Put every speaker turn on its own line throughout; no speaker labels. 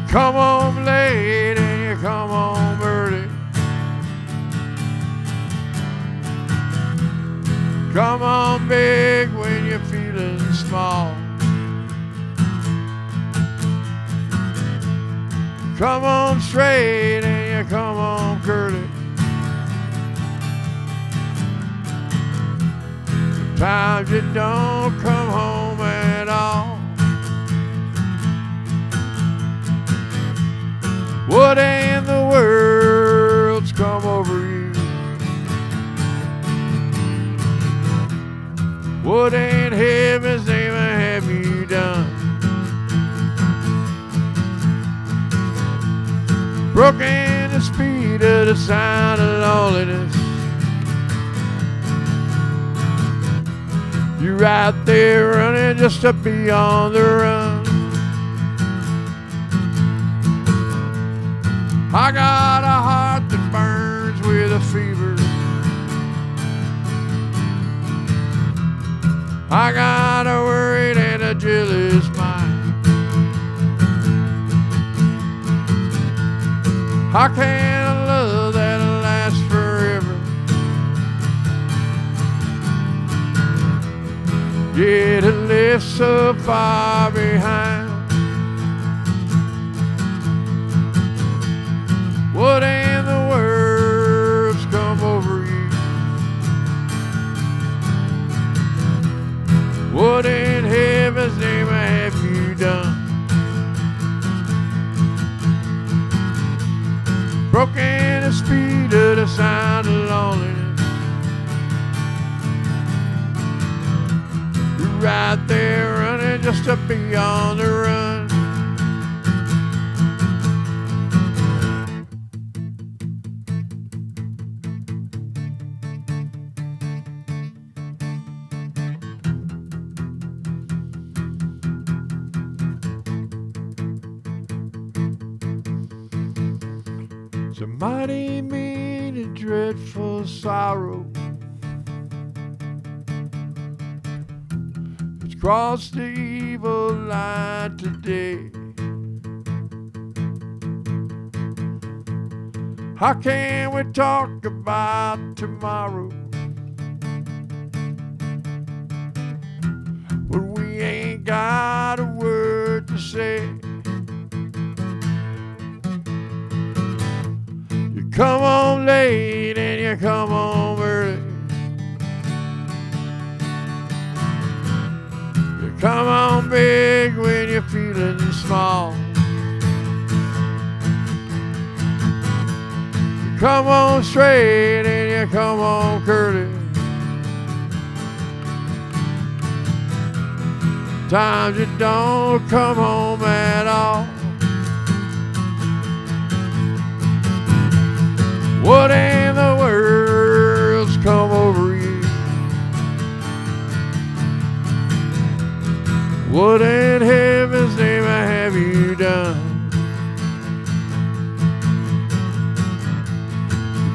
come home late and you come home early. Come on big when you're feeling small. Come on straight and you come on curly. Sometimes you don't come home at all. What in the world's come over you? What in heaven's name have you done? Broken the speed of the sound of loneliness. You're out there running just to be on the run. I got a heart that burns with a fever. I got a worried and a jealous mind. I can't love that'll last forever. Yet it lives so far behind. What in the world's come over you? What in heaven's name have you done? Broken the speed of the sound of loneliness. You're right there running just to be on the run. Some mighty mean and dreadful sorrow has crossed the evil line today. How can we talk about tomorrow when we ain't got a word to say? Come on late and you come home early. You come on big when you're feeling small. You come on straight and you come on curly. Times you don't come home at all. What in the world's come over you? What in heaven's name have you done?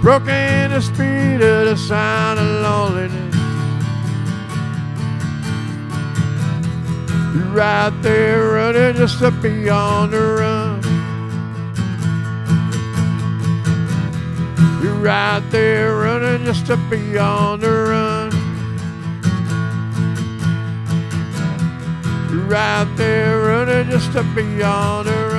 Broken the speed of the sound of loneliness. You're right there running just to be on the run. You're right there running just to be on the run. You're right there running just to be on the run.